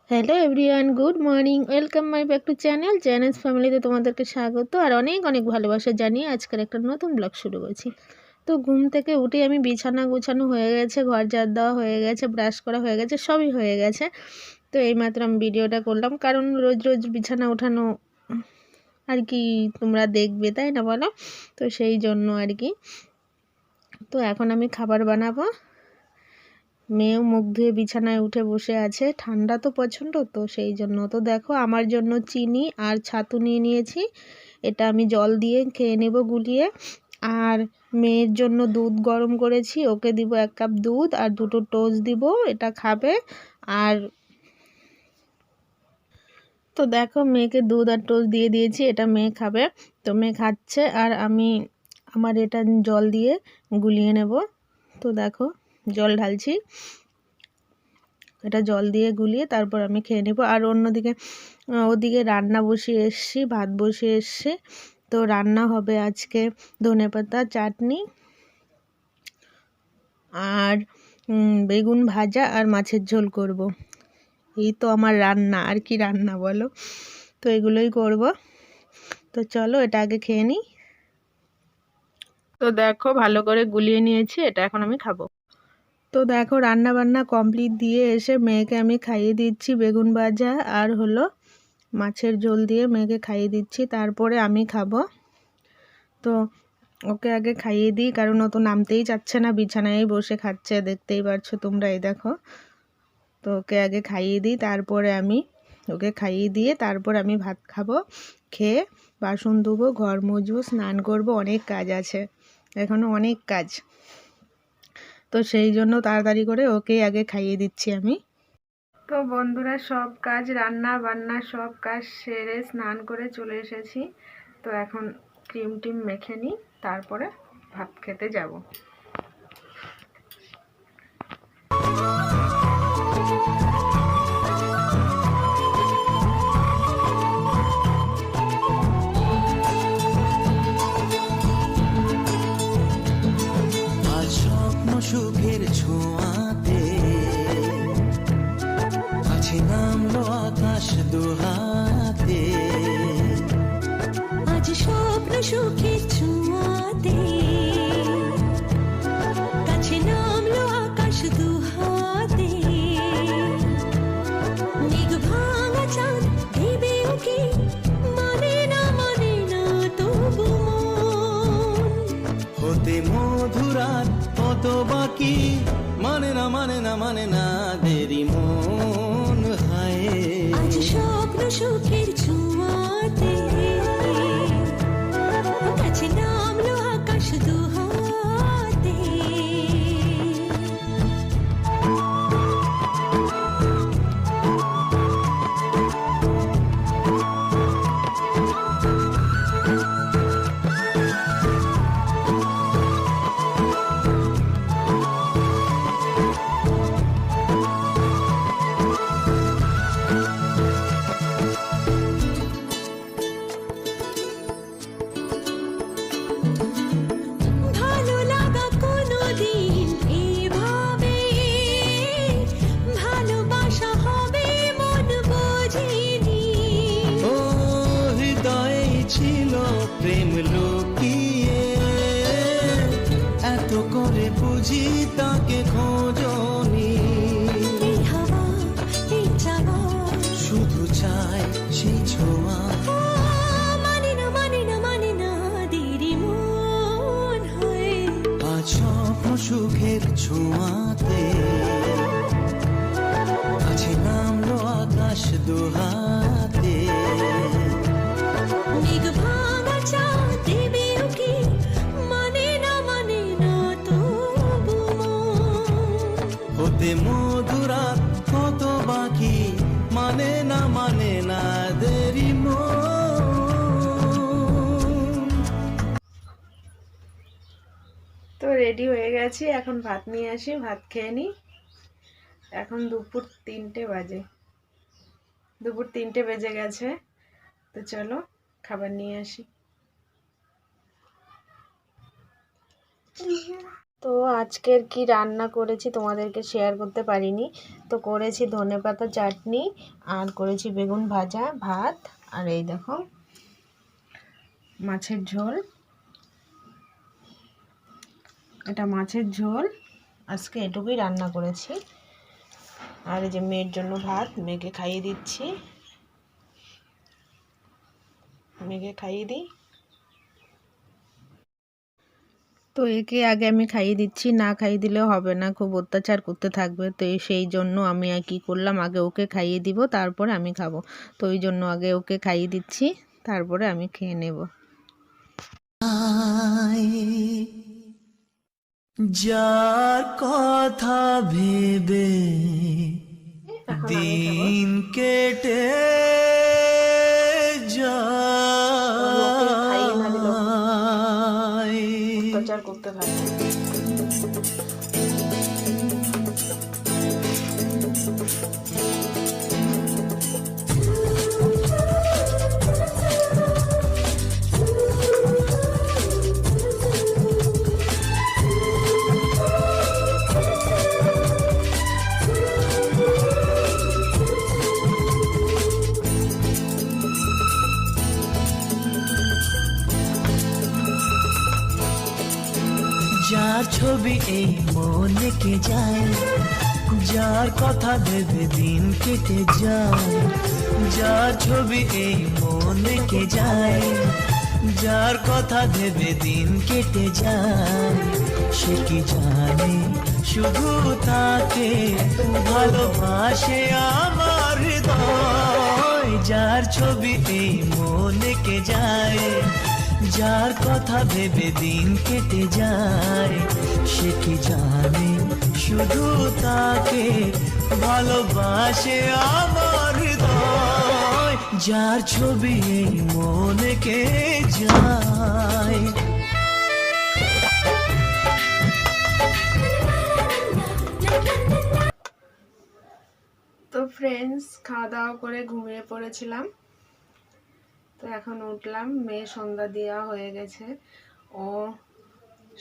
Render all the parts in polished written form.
Hello everyone, good morning, welcome my back to channels ফ্যামিলিতে তোমাদেরকে স্বাগত আর অনেক অনেক ভালোবাসা জানিয়ে আজকের একটা নতুন ব্লগ শুরু করছি। তো ঘুম থেকে উঠে আমি বিছানা গোছানো হয়ে গেছে, ঘর ঝাড় দেওয়া হয়ে গেছে, ব্রাশ করা হয়ে গেছে, সবই হয়ে গেছে। তো এইমাত্র আমি ভিডিওটা করলাম, কারণ রোজ রোজ বিছানা ওঠানো আর কি তোমরা দেখবে, তাই না বলো? তো সেই জন্য আর কি। তো এখন আমি খাবার বানাবো। মেয়েও মুখ ধুয়ে বিছানায় উঠে বসে আছে, ঠান্ডা তো প্রচণ্ড, তো সেই জন্য। তো দেখো আমার জন্য চিনি আর ছাতু নিয়ে নিয়েছি, এটা আমি জল দিয়ে খেয়ে নেব গুলিয়ে। আর মেয়ের জন্য দুধ গরম করেছি, ওকে দিব 1 কাপ দুধ আর 2টো টোস্ট দিব, এটা খাবে। আর তো দেখো মেয়েকে দুধ আর টোস্ট দিয়ে দিয়েছি, এটা মেয়ে খাবে। তো মেয়ে খাচ্ছে আর আমি আমার এটা জল দিয়ে গুলিয়ে নেব। তো দেখো জল ঢালছি, এটা জল দিয়ে গুলিয়ে তারপর আমি খেয়ে নেব। আর অন্যদিকে ওদিকে রান্না বসিয়ে এসছি, ভাত বসিয়ে এসছি। তো রান্না হবে আজকে ধনেপাতা চাটনি আর বেগুন ভাজা আর মাছের ঝোল করব। এই তো আমার রান্না, আর কি রান্না বলো? তো এগুলোই করব। তো চলো এটা আগে খেয়ে নিই। তো দেখো ভালো করে গুলিয়ে নিয়েছি, এটা এখন আমি খাবো। তো দেখো রান্না বান্না কমপ্লিট দিয়ে এসে মেয়েকে আমি খাইয়ে দিচ্ছি বেগুন ভাজা আর মাছের ঝোল দিয়ে মেয়েকে খাইয়ে দিচ্ছি, তারপরে আমি খাবো। তো ওকে আগে খাইয়ে দিই, কারণ ও তো নামতেই চাচ্ছে না, বিছানায় বসে খাচ্ছে, দেখতেই পারছো তোমরা, এই দেখো। তো ওকে আগে খাইয়ে দিই, তারপরে আমি ওকে খাইয়ে দিয়ে তারপর আমি ভাত খাবো। খেয়ে বাসন ধুবো, ঘর মুছবো, স্নান করবো, অনেক কাজ আছে এখনও, অনেক কাজ। তো সেই জন্য তাড়াতাড়ি করে ওকে আগে খাইয়ে দিচ্ছি আমি। তো বন্ধুরা সব কাজ, রান্না বান্না সব কাজ সেরে স্নান করে চলে এসেছি। তো এখন ক্রিম টিম মেখে নিই, তারপরে ভাত খেতে যাব। সুখের ছোঁয়াতে আছে নামলো আকাশ দুহাতে, আজ স্বপ্ন সুখের ছোঁয়াতে কাছে নামলো আকাশ দুহাতে, মেঘ ভাঙা চাঁদ দেবে ওকে মানে না তবু মন হতে মধুরাত কত বাকি, মানে না দেরি মন হায়। আজ স্বপ্ন সুখের ছোঁয়াতে কাছে নামলো আকাশ দুহাতে। প্রেম লুকিয়ে এত করে বুঝি তাকে খোঁজনি, শুধু চাই সেই ছোঁয়া, মানে না দেরি মন হয়ে। আজ স্বপ্ন সুখের ছোঁয়াতে আছে নামলো আকাশ দুহাতে, মেঘ ভাঙা চাঁদ দেবে ওকে মানে না তবু মন। হতে মধুরাত কত বাকি, মানে না দেরি মন। তো রেডি হয়ে গেছি, এখন ভাত নিয়ে আসি, ভাত খেয়ে নিই। এখন দুপুর 3টে বাজে, দুপুর 3টে বেজে গেছে। তো চলো খাবার নিয়ে আসি। তো আজকের কি রান্না করেছি তোমাদেরকে শেয়ার করতে পারিনি। তো করেছি ধনেপাতা চাটনি, আর করেছি বেগুন ভাজা, ভাত, আর এই দেখো মাছের ঝোল। এটা মাছের ঝোল, আজকে এটুকুই রান্না করেছি। আর এই যে মেয়ের জন্য ভাত, মেয়েকে খাইয়ে দিচ্ছি, মেয়েকে খাইয়ে দিই। তো একে আগে আমি খাইয়ে দিচ্ছি, না খাইয়ে দিলেও হবে না, খুব অত্যাচার করতে থাকবে। তো সেই জন্য আমি আর কি করলাম, আগে ওকে খাইয়ে দিব, তারপরে আমি খাবো। তো ওই জন্য আগে ওকে খাইয়ে দিচ্ছি, তারপরে আমি খেয়ে নেব। যার কথা ভেবে দিন কেটে যায়, অত্যাচার করতে থাকবে। যার ছবি এই মনে কে যায়, যার কথা ভেবে দিন কেটে যায়, যার ছবি এই মনে কে যায়, যার কথা ভেবে দিন কেটে যায়, সে কি জানে শুধু তাকে ভালোবাসে আমার হৃদয়। যার ছবি এই মনে কে যায়, যার কথা ভেবে দিন কেটে যায়, সে কি জানে শুধু তাকে ভালোবাসে আমার হৃদয়। যার ছবি এই মনে কে যায়। তো ফ্রেন্ডস, খাওয়া দাওয়া করে ঘুমিয়ে পড়েছিলাম। তো এখন উঠলাম, মেয়ে সন্ধ্যা দেওয়া হয়ে গেছে, ও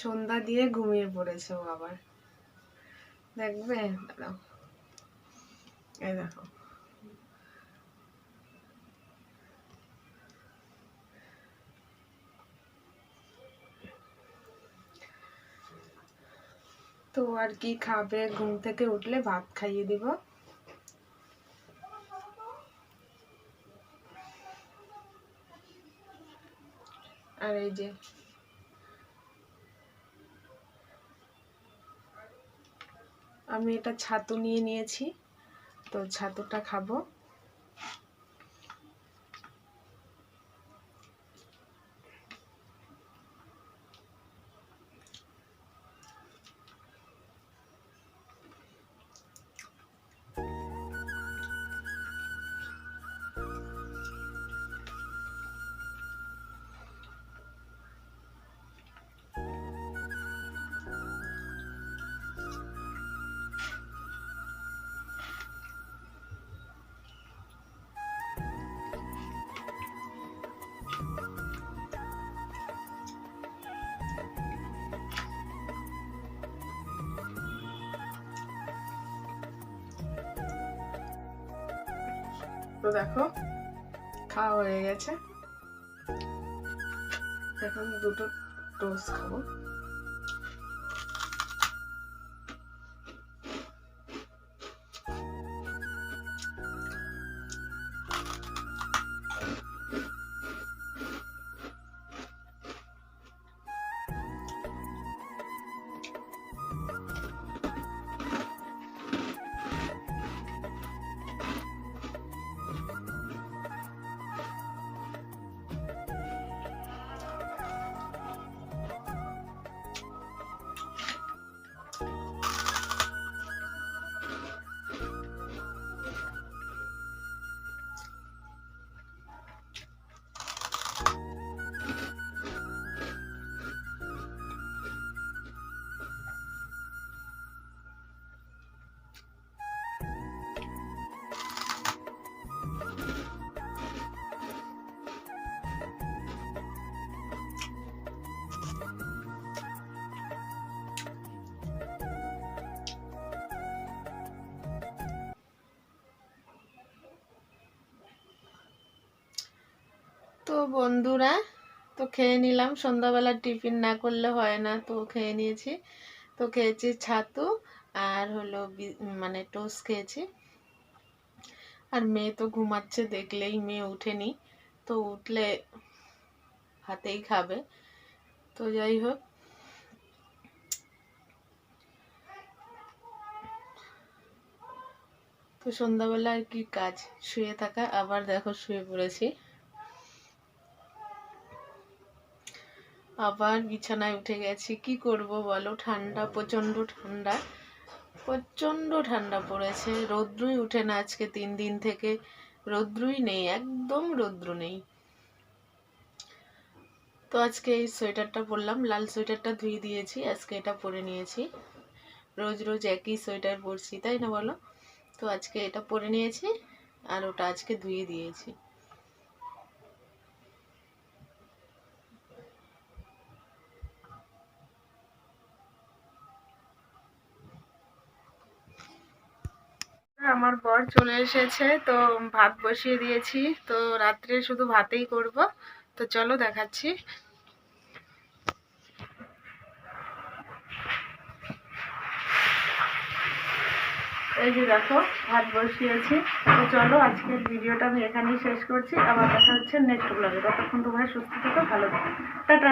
সন্ধ্যা দিয়ে ঘুমিয়ে পড়েছে। ও আবার দেখবে, দাঁড়াও, এই দেখো। তো আর কি খাবে, ঘুম থেকে উঠলে ভাত খাইয়ে দিব। আর এই যে আমি এটা ছাতু নিয়ে নিয়েছি, তো ছাতুটা খাবো। তো দেখো খাওয়া হয়ে গেছে, এখন দুটো টোস্ট খাবো। তো বন্ধুরা, তো খেয়ে নিলাম, সন্ধ্যাবেলা টিফিন না করলে হয় না, তো খেয়ে নিয়েছি। তো খেয়েছি ছাতু আর হলো মানে টোস্ট খেয়েছি। আর মেয়ে তো ঘুমাচ্ছে, দেখলেই মেয়ে উঠেনি, তো উঠলে হাতেই খাবে। তো যাই হোক, তো সন্ধ্যাবেলা আর কি কাজ, শুয়ে থাকা। আবার দেখো শুয়ে পড়েছি, আবার বিছানায় উঠে গেছি। কি করব বলো, ঠান্ডা, প্রচন্ড ঠান্ডা, প্রচন্ড ঠান্ডা পড়েছে। রৌদ্রই উঠে না আজকে, 3 দিন থেকে রৌদ্রই নেই, একদম রৌদ্র নেই। তো আজকে এই সোয়েটারটা পরলাম, লাল সোয়েটারটা ধুয়ে দিয়েছি, আজকে এটা পরে নিয়েছি। রোজ রোজ একই সোয়েটার পরছি, তাই না বলো? তো আজকে এটা পরে নিয়েছি, আর ওটা আজকে ধুয়ে দিয়েছি। আমার বর চলে এসেছে, তো ভাত বসিয়ে দিয়েছি। তো রাত্রে শুধু ভাতেই করব। তো চলো দেখাচ্ছি। এই যে দেখো, ভাত বসিয়েছি। তো চলো, আজকের ভিডিওটা আমি এখানেই শেষ করছি। আবার দেখা হচ্ছে নেক্সট ব্লগে। ততক্ষণ তোমরা সুস্থ থেকো, ভালো থেকো, টাটা।